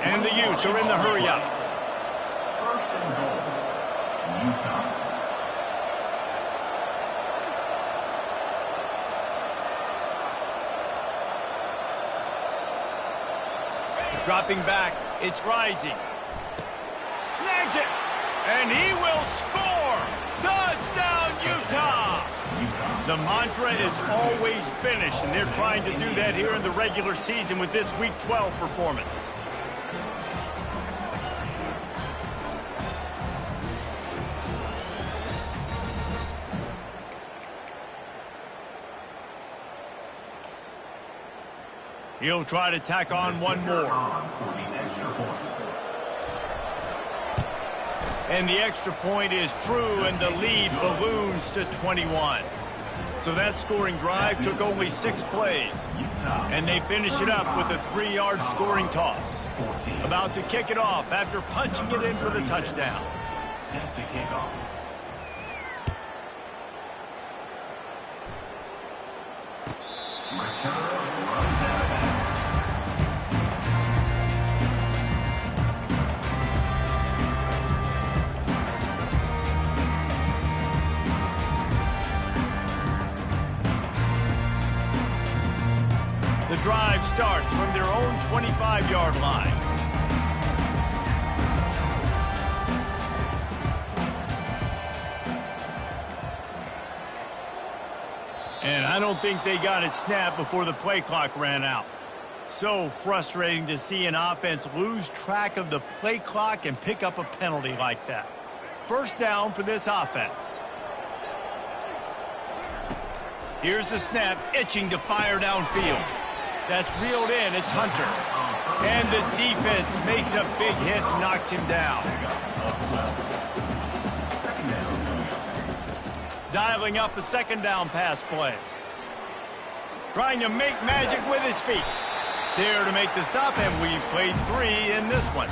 And the Utes are in the hurry up. 1st and goal. Utah. Dropping back, it's Rising. Snags it, and he will score! Touchdown, Utah! The mantra is always finish, and they're trying to do that here in the regular season with this Week 12 performance. He'll try to tack on one more. And the extra point is true, and the lead balloons to 21. So that scoring drive took only 6 plays. And they finish it up with a 3-yard scoring toss. About to kick it off after punching it in for the touchdown. Set to kick off. Return runs out of bounds. The drive starts from their own 25-yard line. And I don't think they got it snapped before the play clock ran out. So frustrating to see an offense lose track of the play clock and pick up a penalty like that. First down for this offense. Here's the snap, itching to fire downfield. That's reeled in, it's Hunter. And the defense makes a big hit, knocks him down. Dialing up a second down pass play. Trying to make magic with his feet. There to make the stop, and we played 3 in this one.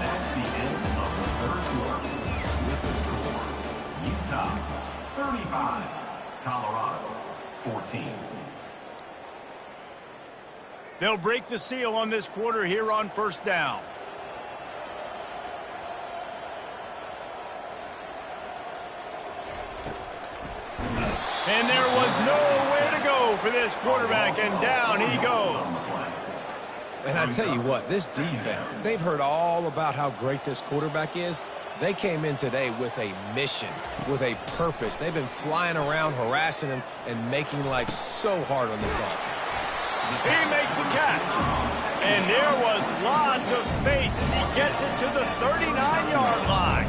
That's the end of the third quarter. With the score, Utah 35, Colorado 14. They'll break the seal on this quarter here on first down. And there was nowhere to go for this quarterback, and down he goes. And I tell you what, this defense, they've heard all about how great this quarterback is. They came in today with a mission, with a purpose. They've been flying around, harassing him, and making life so hard on this offense. He makes the catch. And there was lots of space as he gets it to the 39-yard line.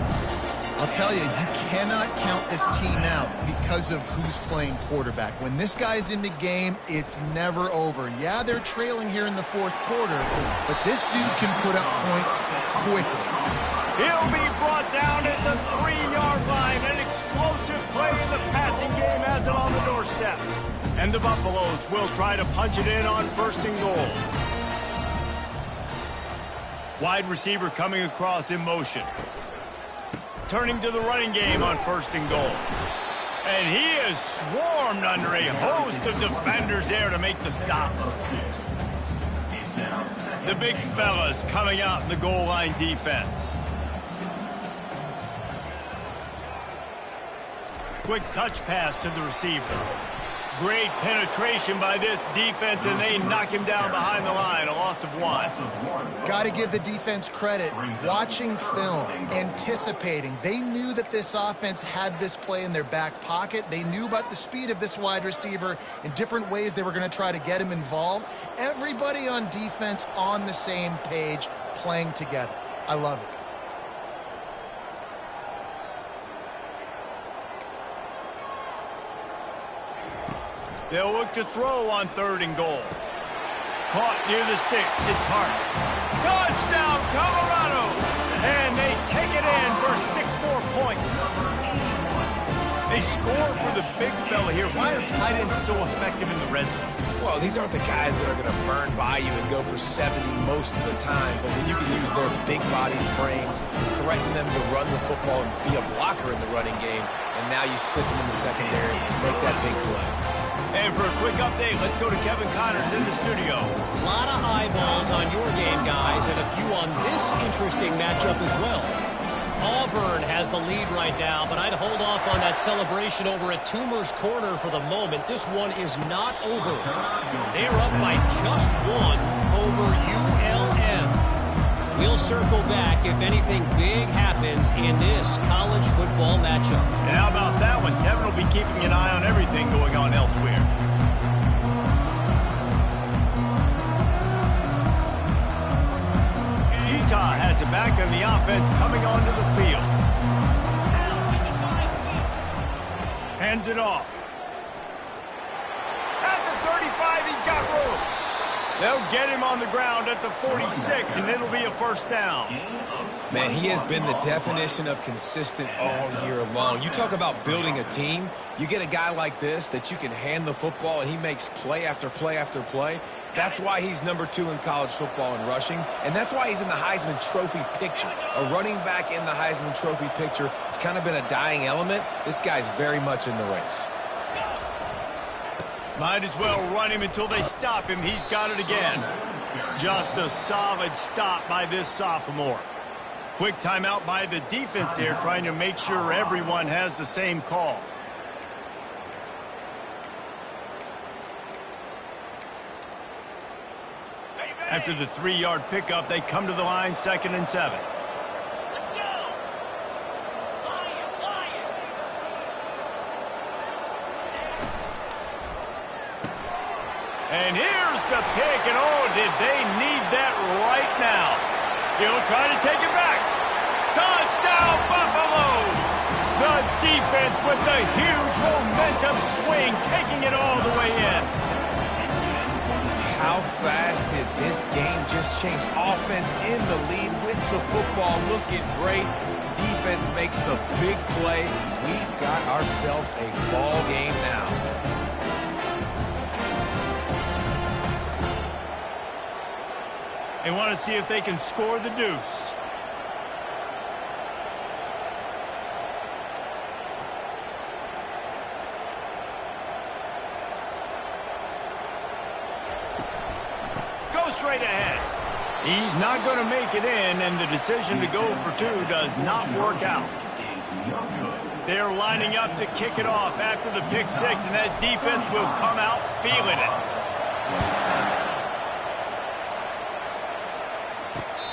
I'll tell you, you cannot count this team out because of who's playing quarterback. When this guy's in the game, it's never over. Yeah, they're trailing here in the fourth quarter, but this dude can put up points quickly. He'll be brought down at the 3-yard line. An explosive play in the passing game has it on the doorstep. And the Buffaloes will try to punch it in on first and goal. Wide receiver coming across in motion. Turning to the running game on first and goal. And he is swarmed under a host of defenders there to make the stop. The big fellas coming out in the goal line defense. Quick touch pass to the receiver. Great penetration by this defense, and they knock him down behind the line, a loss of 1. Got to give the defense credit. Watching film, anticipating. They knew that this offense had this play in their back pocket. They knew about the speed of this wide receiver in different ways they were going to try to get him involved. Everybody on defense on the same page, playing together. I love it. They'll look to throw on third and goal. Caught near the sticks. It's Hart. Touchdown, Colorado! And they take it in for 6 more points. They score for the big fella here. Why are tight ends so effective in the red zone? Well, these aren't the guys that are going to burn by you and go for 70 most of the time, but when you can use their big-bodied frames, threaten them to run the football and be a blocker in the running game, and now you slip them in the secondary and make that big play. And for a quick update, let's go to Kevin Connors in the studio. A lot of eyeballs on your game, guys, and a few on this interesting matchup as well. Auburn has the lead right right now, but I'd hold off on that celebration over at Toomer's Corner for the moment. This one is not over. They're up by just one over ULM. We'll circle back if anything big happens in this college football matchup. And how about that one? Kevin will be keeping an eye on everything going on elsewhere. Utah has it back on the offense coming onto the field. Hands it off. At the 35, he's got room. They'll get him on the ground at the 46, and it'll be a first down. Man, he has been the definition of consistent all year long. You talk about building a team. You get a guy like this that you can hand the football, and he makes play after play after play. That's why he's #2 in college football in rushing, and that's why he's in the Heisman Trophy picture. A running back in the Heisman Trophy picture. It's kind of been a dying element. This guy's very much in the race. Might as well run him until they stop him. He's got it again. Just a solid stop by this sophomore. Quick timeout by the defense there, trying to make sure everyone has the same call. After the 3-yard pickup, they come to the line, 2nd and 7. And here's the pick, and oh, did they need that right now. He'll try to take it back. Touchdown, Buffaloes! The defense with the huge momentum swing, taking it all the way in. How fast did this game just change? Offense in the lead with the football looking great. Defense makes the big play. We've got ourselves a ball game now. They want to see if they can score the deuce. Go straight ahead. He's not going to make it in, and the decision to go for 2 does not work out. They're lining up to kick it off after the pick 6, and that defense will come out feeling it.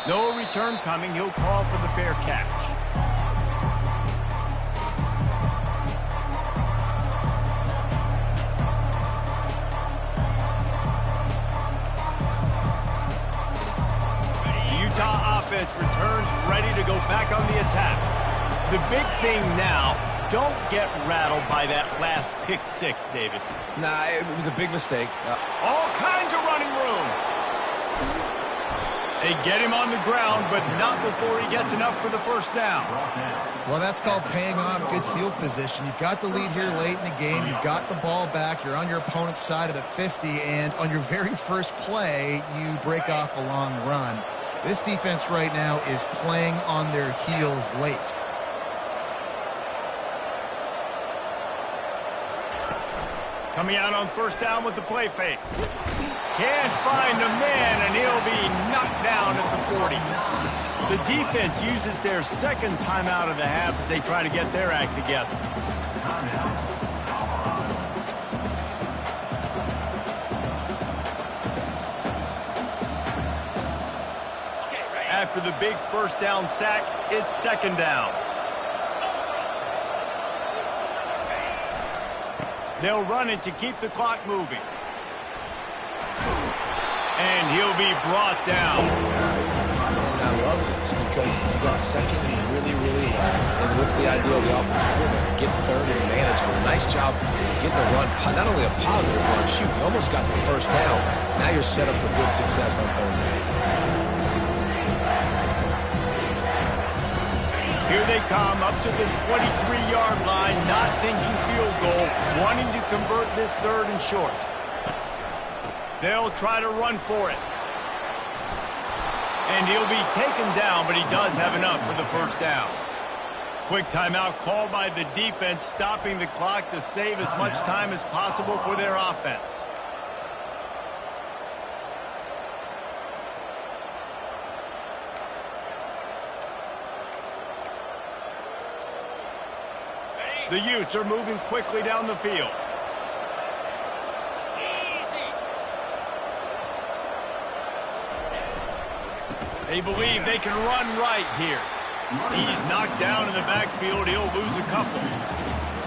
No return coming. He'll call for the fair catch. The Utah offense returns ready to go back on the attack. The big thing now, don't get rattled by that last pick 6, David. Nah, it was a big mistake. All kinds of running room. They get him on the ground, but not before he gets enough for the first down. Well, that's called paying off good field position. You've got the lead here late in the game. You've got the ball back. You're on your opponent's side of the 50, and on your very first play, you break off a long run. This defense right now is playing on their heels late. Coming out on first down with the play fake. Can't find a man, and he'll be knocked down at the 40. The defense uses their second timeout of the half as they try to get their act together. After the big first down sack, it's 2nd down. They'll run it to keep the clock moving. And he'll be brought down. And I love this because you got 2nd and really, and what's the idea of the offensive coordinator? Get 3rd and manageable. Nice job getting the run, not only a positive run, shoot, you almost got the first down. Now you're set up for good success on 3rd down. Here they come up to the 23-yard line, not thinking field goal, wanting to convert this 3rd and short. They'll try to run for it. And he'll be taken down, but he does have enough for the first down. Quick timeout called by the defense, stopping the clock to save as much time as possible for their offense. The Utes are moving quickly down the field. They believe they can run right here. He's knocked down in the backfield. He'll lose a couple.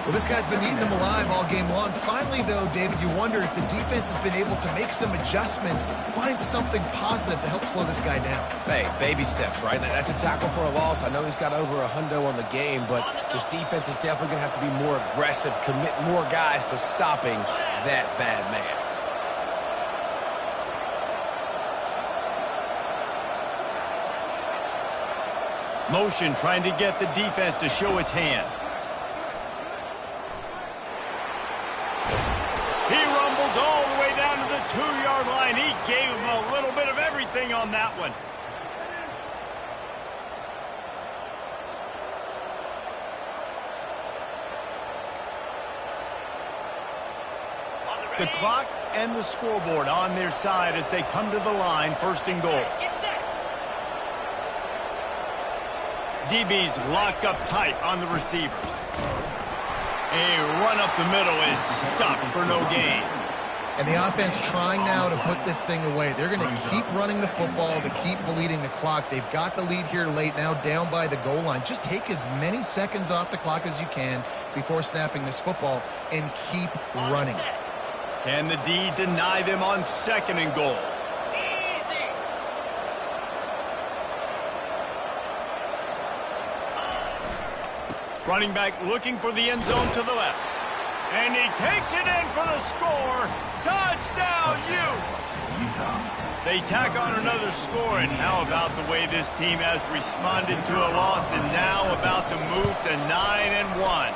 Well, this guy's been eating them alive all game long. Finally, though, David, you wonder if the defense has been able to make some adjustments, find something positive to help slow this guy down. Hey, baby steps, right? That's a tackle for a loss. I know he's got over a hundo on the game, but this defense is definitely going to have to be more aggressive, commit more guys to stopping that bad man. Motion trying to get the defense to show its hand. He rumbles all the way down to the 2-yard line. He gave him a little bit of everything on that one. The clock and the scoreboard on their side as they come to the line, first and goal. DBs lock up tight on the receivers. A run up the middle is stuck for no gain. And the offense trying now to put this thing away. They're going to keep running the football to keep bleeding the clock. They've got the lead here late, now down by the goal line. Just take as many seconds off the clock as you can before snapping this football and keep running. Can the D deny them on second and goal? Running back looking for the end zone to the left. And he takes it in for the score. Touchdown, Utes! They tack on another score, and how about the way this team has responded to a loss and now about to move to 9-1.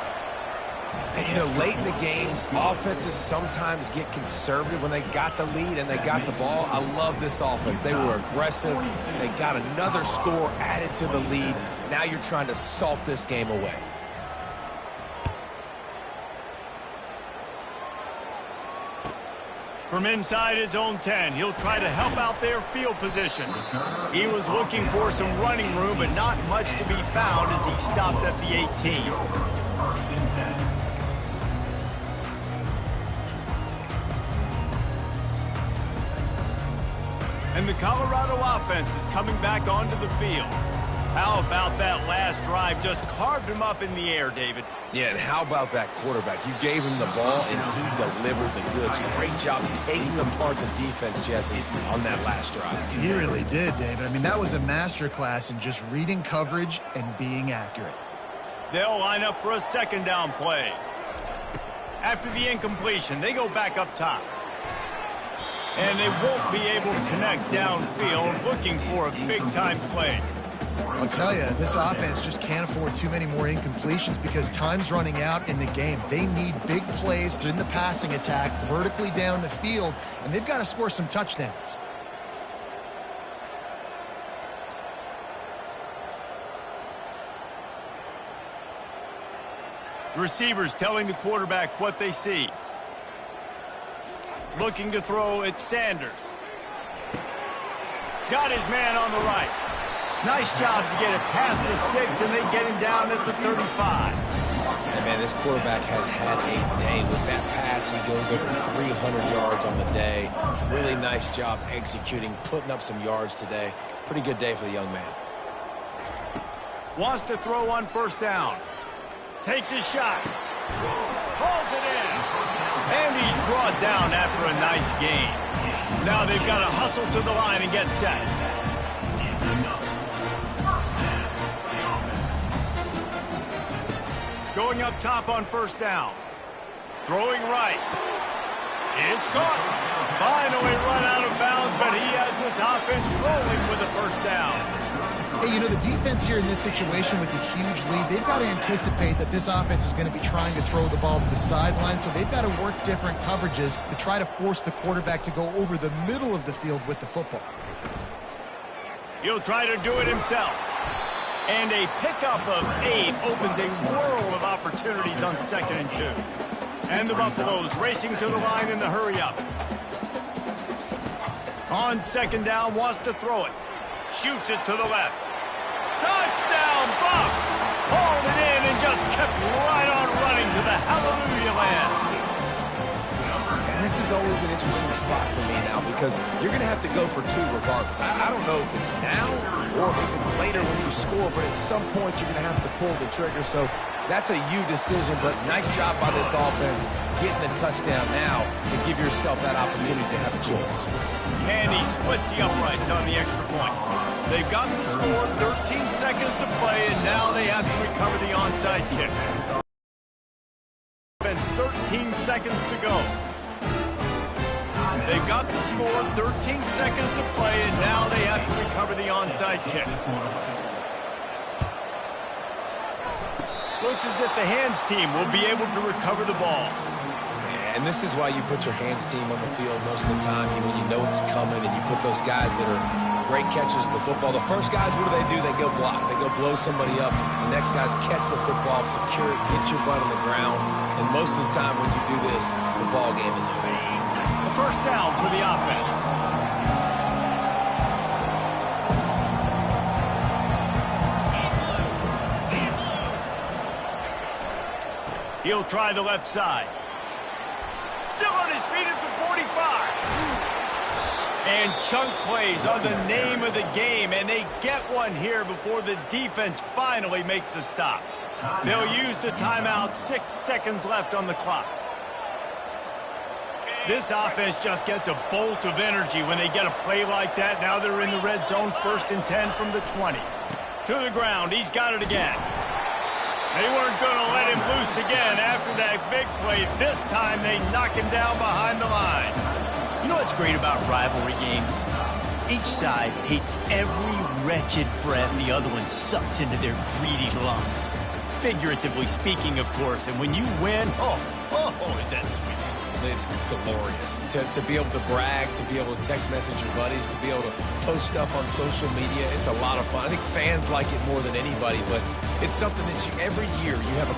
And, you know, late in the games, offenses sometimes get conservative when they got the lead and they got the ball. I love this offense. They were aggressive. They got another score added to the lead. Now you're trying to salt this game away. From inside his own 10, he'll try to help out their field position. He was looking for some running room, but not much to be found as he stopped at the 18. And the Colorado offense is coming back onto the field. How about that last drive? Just carved him up in the air, David. Yeah, and how about that quarterback? You gave him the ball, and he delivered the goods. Great job taking apart the defense, Jesse, on that last drive. He really did, David. I mean, that was a masterclass in just reading coverage and being accurate. They'll line up for a second down play. After the incompletion, they go back up top. And they won't be able to connect downfield, looking for a big-time play. I'll tell you, this offense just can't afford too many more incompletions because time's running out in the game. They need big plays in the passing attack, vertically down the field, and they've got to score some touchdowns. The receivers telling the quarterback what they see. Looking to throw at Sanders. Got his man on the right. Nice job to get it past the sticks, and they get him down at the 35. And, man, this quarterback has had a day. With that pass, he goes over 300 yards on the day. Really nice job executing, putting up some yards today. Pretty good day for the young man. Wants to throw on first down. Takes his shot. Hauls it in. And he's brought down after a nice gain. Now they've got to hustle to the line and get set. Going up top on first down. Throwing right. It's caught. Finally run out of bounds, but he has this offense rolling with a first down. Hey, you know, the defense here in this situation with a huge lead, they've got to anticipate that this offense is going to be trying to throw the ball to the sideline, so they've got to work different coverages to try to force the quarterback to go over the middle of the field with the football. He'll try to do it himself. And a pickup of 8 opens a world of opportunities on 2nd and 2. And the Buffaloes racing to the line in the hurry-up. On 2nd down, wants to throw it. Shoots it to the left. Touchdown, Buffs! Hauled it in and just kept right on running is always an interesting spot for me now because you're going to have to go for two regardless. I don't know if it's now or if it's later when you score, but at some point you're going to have to pull the trigger. So that's a you decision, but nice job by this offense getting the touchdown now to give yourself that opportunity to have a choice. And he splits the uprights on the extra point. They've got the score, 13 seconds to play, and now they have to recover the onside kick. 13 seconds to go. They've got the score, 13 seconds to play, and now they have to recover the onside kick. Looks as if the hands team will be able to recover the ball. And this is why you put your hands team on the field most of the time. You know it's coming, and you put those guys that are great catchers of the football. The first guys, what do? They go block. They go blow somebody up. The next guys catch the football, secure it, get your butt on the ground. And most of the time when you do this, the ball game is over. The first down for the offense. He'll try the left side. Still on his feet at the 45. And chunk plays are the name of the game, and they get one here before the defense finally makes the stop. They'll use the timeout, 6 seconds left on the clock. This offense just gets a bolt of energy when they get a play like that. Now they're in the red zone, 1st and 10 from the 20. To the ground, he's got it again. They weren't going to let him loose again after that big play. This time they knock him down behind the line. You know what's great about rivalry games? Each side hates every wretched breath the other one sucks into their greedy lungs. Figuratively speaking, of course. And when you win, oh, is that sweet. It's glorious to be able to brag, to be able to text message your buddies, to be able to post stuff on social media. It's a lot of fun. I think fans like it more than anybody, but it's something that every year you have a